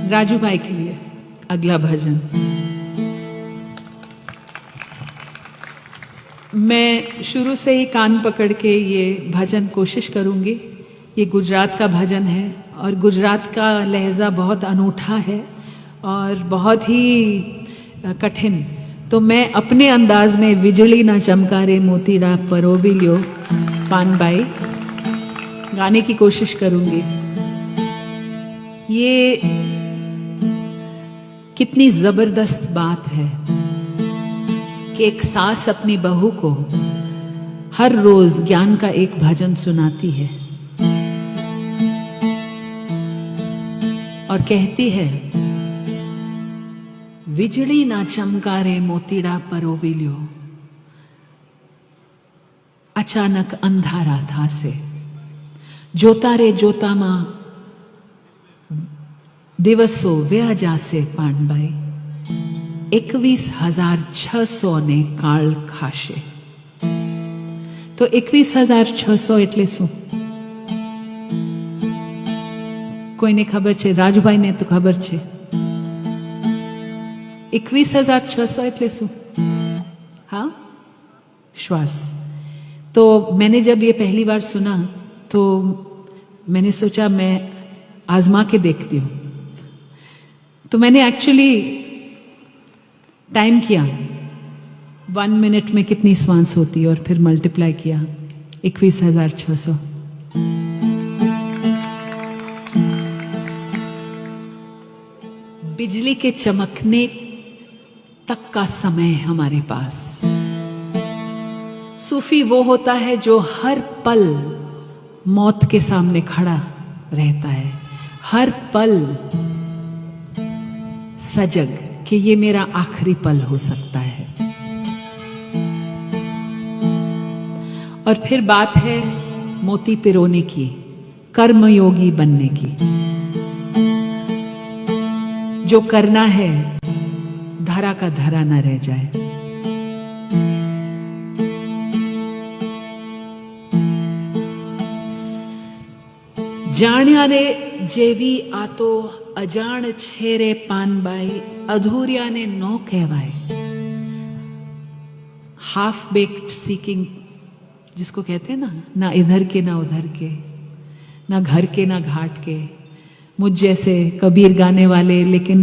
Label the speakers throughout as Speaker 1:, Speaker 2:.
Speaker 1: राजू भाई के लिए अगला भजन। मैं शुरू से ही कान पकड़ के ये भजन कोशिश करूंगी। ये गुजरात का भजन है और गुजरात का लहजा बहुत अनूठा है और बहुत ही कठिन। तो मैं अपने अंदाज में विजली ना चमकारे मोतीड़ा परोविलियो पानबाई गाने की कोशिश करूंगी। ये कितनी जबरदस्त बात है कि एक सास अपनी बहू को हर रोज ज्ञान का एक भजन सुनाती है और कहती है, विजली ना चमकारे मोतीड़ा परोविलियो, अचानक अंधारा था से जोता रे जोता मां दिवसो व्या जासे पानबाई 21,600 ने काल खाशे। तो 21,600 એટલે શું? કોઈને ખબર છે? રાજુભાઈ ને તો ખબર છે। 21,600 એટલે શું? हाँ, श्वास। तो मैंने जब ये पहली बार सुना तो मैंने सोचा मैं आजमा के देखती हूँ। तो मैंने एक्चुअली टाइम किया 1 मिनट में कितनी श्वास होती है और फिर मल्टीप्लाई किया 21,600। बिजली के चमकने तक का समय हमारे पास। सूफी वो होता है जो हर पल मौत के सामने खड़ा रहता है, हर पल सजग कि ये मेरा आखिरी पल हो सकता है। और फिर बात है मोती पिरोने की, कर्मयोगी बनने की। जो करना है धरा का धरा न रह जाए। जाण्या रे जेवी आ तो अजाण छेरे पानबाई, अधूरिया ने नो कहवाए। हाफ बेक्ड सीकिंग जिसको कहते हैं ना इधर के ना उधर के, ना घर के ना घाट के। मुझ जैसे कबीर गाने वाले लेकिन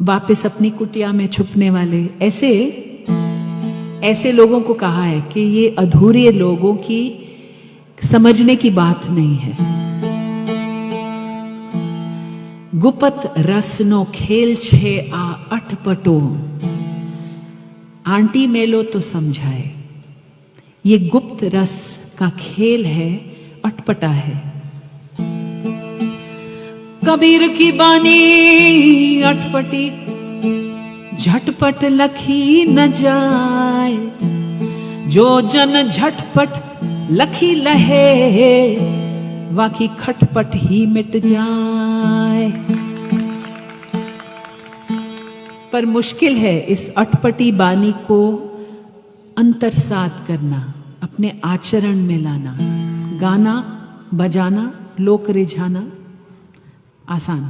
Speaker 1: वापस अपनी कुटिया में छुपने वाले, ऐसे लोगों को कहा है कि ये अधूरे लोगों की समझने की बात नहीं है। गुपत रसनो खेल छे आ अटपटो, आंटी मेलो तो समझाए। ये गुप्त रस का खेल है, अटपटा है। कबीर की बानी अटपटी, झटपट लखी न जाए। जो जन झटपट लखी लहे, वाकी खटपट ही मिट जाए। पर मुश्किल है इस अटपटी बानी को अंतरसात करना, अपने आचरण में लाना। गाना बजाना, लोक रिझाना आसान,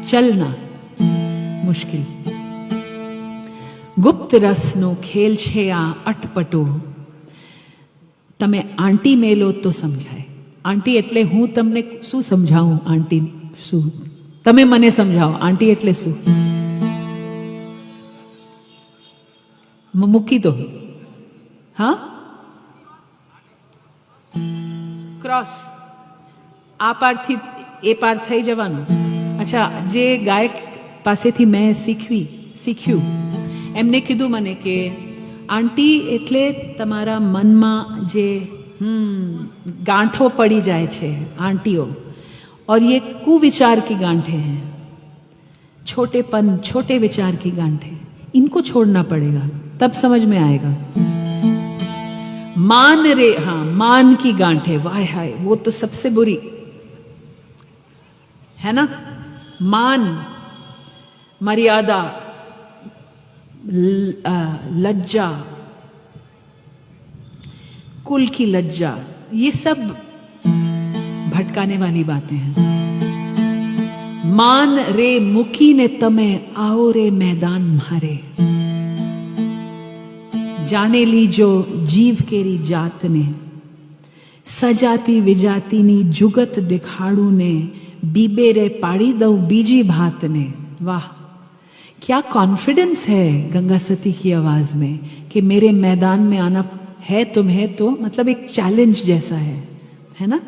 Speaker 1: चलना मुश्किल। गुप्त रसनो खेल छे आ अटपटो, તમે આંટી મેલો તો સમજાય। આંટી એટલે હું તમને શું સમજાવું? આંટી શું? તમે મને સમજાવો આંટી એટલે શું? મૂકી દો। હા, ક્રોસ આ પારથી એ પાર થઈ જવાનું। અચ્છા, જે ગાયક પાસેથી મેં શીખ્યું એમને કીધું મને કે आंटी એટલે તમારા મનમાં જે गांठों पड़ी जाए छे आंटियों, और ये कुविचार की गांठें हैं, छोटे विचार की गांठें, इनको छोड़ना पड़ेगा तब समझ में आएगा। मान रे, हाँ, मान की गांठें, वाह हाय, वो तो सबसे बुरी है ना। मान, मर्यादा, लज्जा, कुल की लज्जा, ये सब भटकाने वाली बातें हैं। मान रे मुकी ने तमे आओ रे मैदान मारे। जाने ली जो जीव केरी जात ने, सजाती विजाती नी जुगत दिखाड़ू ने, बीबे रे पाड़ी दऊ बीजी भात ने। वाह, क्या कॉन्फिडेंस है गंगा सती की आवाज में कि मेरे मैदान में आना है तुम्हें, तो मतलब एक चैलेंज जैसा है ना।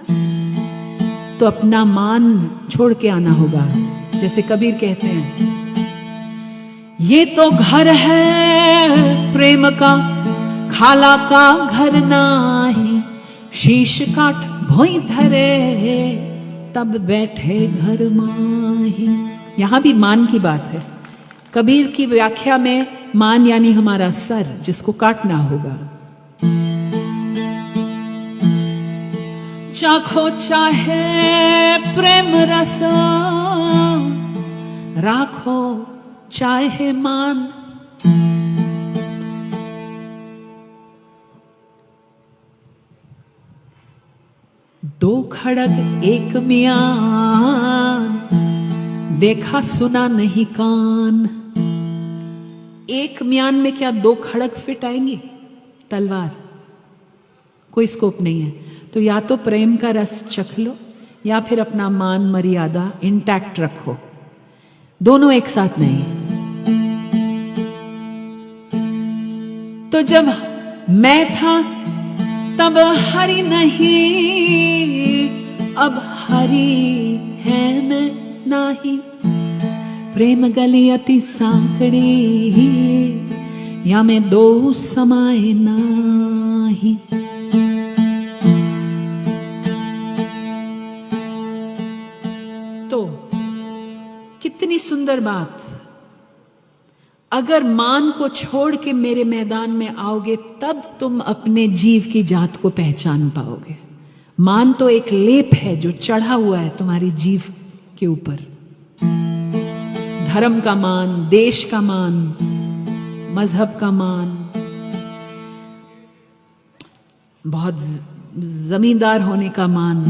Speaker 1: तो अपना मान छोड़ के आना होगा। जैसे कबीर कहते हैं, ये तो घर है प्रेम का, खाला का घर नाही, शीश काट भोई धरे तब बैठे घर माही। यहां भी मान की बात है। कबीर की व्याख्या में मान यानी हमारा सर, जिसको काटना होगा। चाखो चाहे प्रेम रस, राखो चाहे मान। दो खड़ग एक म्यान, देखा सुना नहीं कान। एक म्यान में क्या दो खड़ग फिट आएंगे? तलवार, कोई स्कोप नहीं है। तो या तो प्रेम का रस चख लो, या फिर अपना मान मर्यादा इंटैक्ट रखो। दोनों एक साथ नहीं। तो जब मैं था तब हरि नहीं, अब हरि है मैं नाही। प्रेम गली अति सांकड़ी, या मैं दो समाए नाही। तो कितनी सुंदर बात। अगर मान को छोड़ के मेरे मैदान में आओगे, तब तुम अपने जीव की जात को पहचान पाओगे। मान तो एक लेप है जो चढ़ा हुआ है तुम्हारी जीव के ऊपर। धर्म का मान, देश का मान, मजहब का मान, बहुत जमींदार होने का मान।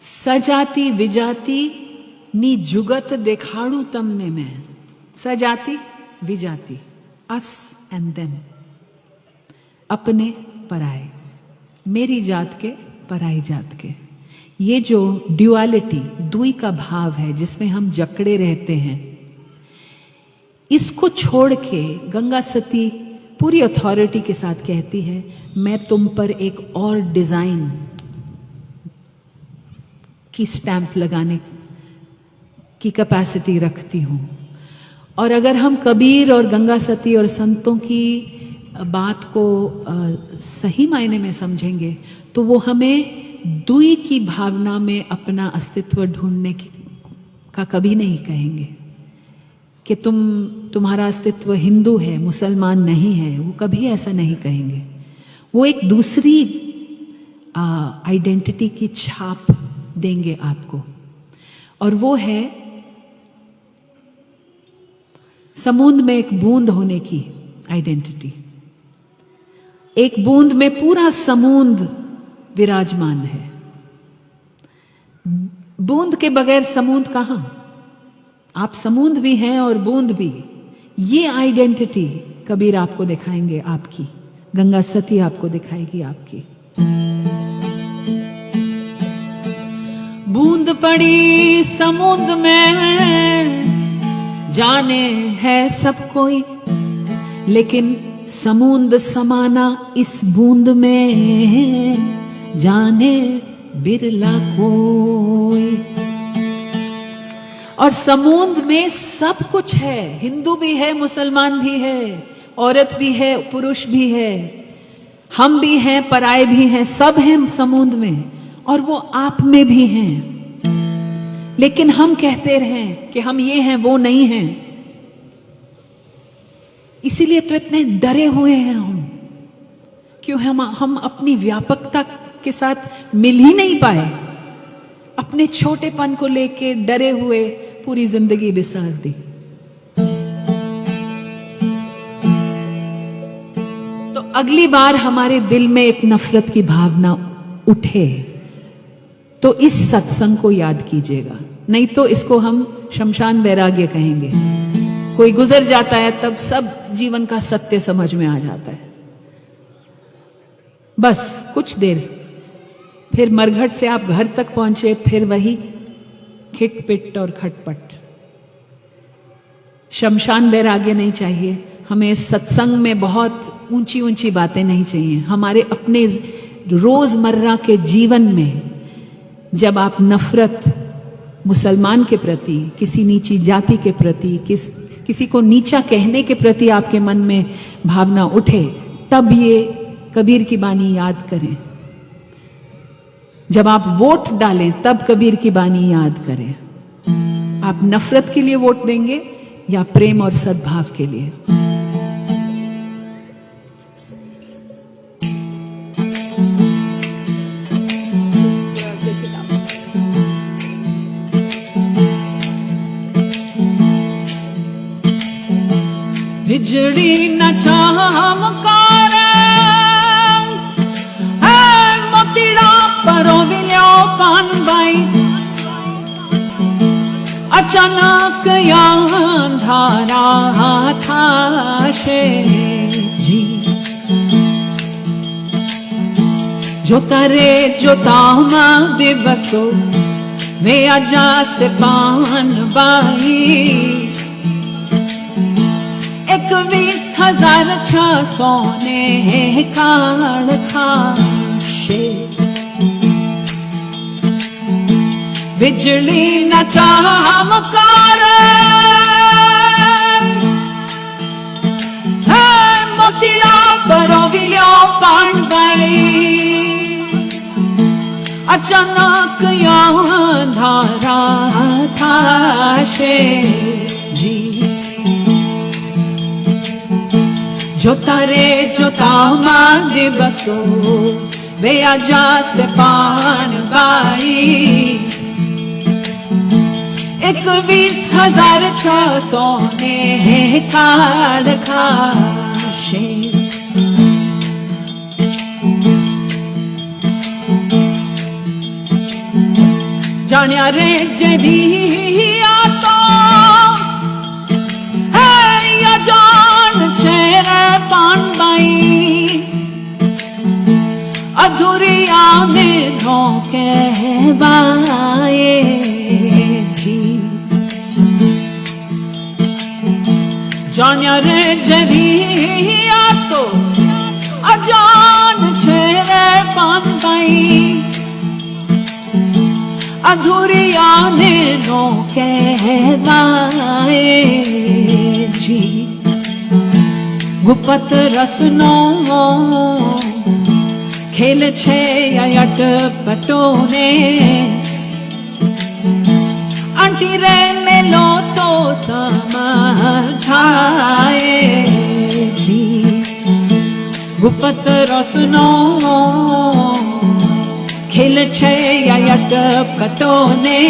Speaker 1: सजाती विजाती नी जुगत देखाड़ू तमने में। सजाती विजाती, अस एंड देम, अपने पराए, मेरी जात के पराई जात के। ये जो ड्युअलिटी, दुई का भाव है जिसमें हम जकड़े रहते हैं, इसको छोड़ के गंगा सती पूरी अथॉरिटी के साथ कहती है, मैं तुम पर एक और डिजाइन की स्टैंप लगाने की कैपेसिटी रखती हूं। और अगर हम कबीर और गंगा सती और संतों की बात को सही मायने में समझेंगे, तो वो हमें दुई की भावना में अपना अस्तित्व ढूंढने का कभी नहीं कहेंगे कि तुम्हारा अस्तित्व हिंदू है, मुसलमान नहीं है। वो कभी ऐसा नहीं कहेंगे। वो एक दूसरी आइडेंटिटी की छाप देंगे आपको, और वो है समुद्र में एक बूंद होने की आइडेंटिटी। एक बूंद में पूरा समुद्र विराजमान है। बूंद के बगैर समुद्र कहां? आप समुद्र भी हैं और बूंद भी। ये आइडेंटिटी कबीर आपको दिखाएंगे आपकी, गंगा सती आपको दिखाएगी आपकी। बूंद पड़ी समुद्र में, जाने है सब कोई, लेकिन समुद्र समाना इस बूंद में, जाने बिरला कोई। और समुद्र में सब कुछ है। हिंदू भी है, मुसलमान भी है, औरत भी है, पुरुष भी है, हम भी हैं, पराए भी हैं, सब हैं समुद्र में, और वो आप में भी हैं। लेकिन हम कहते रहें कि हम ये हैं, वो नहीं हैं। इसीलिए तो इतने डरे हुए हैं हम। क्यों? हम अपनी व्यापकता के साथ मिल ही नहीं पाए। अपने छोटेपन को लेके डरे हुए पूरी जिंदगी बिसार दी। तो अगली बार हमारे दिल में एक नफरत की भावना उठे, तो इस सत्संग को याद कीजिएगा, नहीं तो इसको हम शमशान वैराग्य कहेंगे। कोई गुजर जाता है तब सब जीवन का सत्य समझ में आ जाता है, बस कुछ देर, फिर मरघट से आप घर तक पहुंचे, फिर वही खिटपिट और खटपट। शमशान वैराग्य नहीं चाहिए हमें। सत्संग में बहुत ऊंची ऊंची बातें नहीं चाहिए। हमारे अपने रोजमर्रा के जीवन में जब आप नफरत मुसलमान के प्रति, किसी नीची जाति के प्रति, किसी को नीचा कहने के प्रति आपके मन में भावना उठे, तब ये कबीर की बानी याद करें। जब आप वोट डालें तब कबीर की बानी याद करें। आप नफरत के लिए वोट देंगे या प्रेम और सद्भाव के लिए? बिजड़ी न चमकार मोतीड़ा परो विलो कानबाई, अचानक अंधारा था शे जी। जोता रे जोता माँ दिवसो वे आजा से पान बाई, 21,600 ने काल खाशे। बिजली न चमकार मोतीड़ा परो विलो कानबाई, अचानक अंधारा था शे जी। जोता रे जोता माँ दिवसो वे आजा से पान बाई, 21,600 ने काल खाशे। जानिया रे जदिया तो है या जान छेरे पान बाई, अधूरिया में धोखे बाए जी। जानिया रे जदिया तो अजान छेरे पान बाई, अधूरिया ने नो कहवाए जी। गुपत रसनो खेल छे अट पटोने, आंटी रे मेलो तो समझाए जी। गुपत रसनो खेल छे अट पटोने,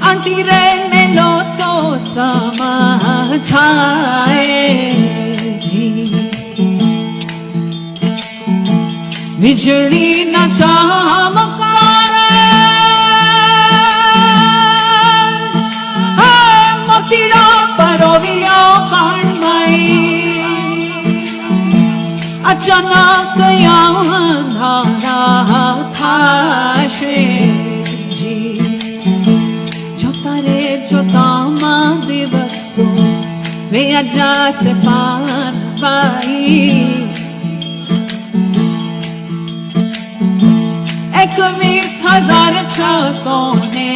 Speaker 1: आंटी रे मेलो तो समझाए जी। बिजली न चमकार मोतीड़ा परो विलो कानबाई, अचानक अंधारा था शे जी। जोता रे जोता माँ दिवसो वे आजा से पान बाई, 21,600 ने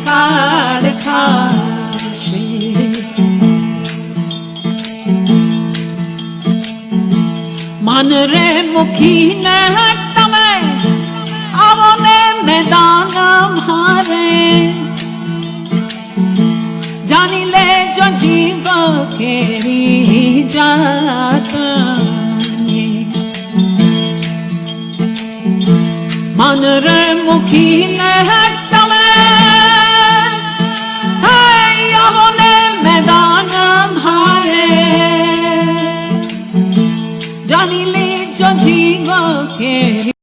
Speaker 1: काल खाशे। मन रे मुखी ने तमे आवो ने मैदान मारे, जानी ले जो जीव केरी जात। मन रे मुखी ने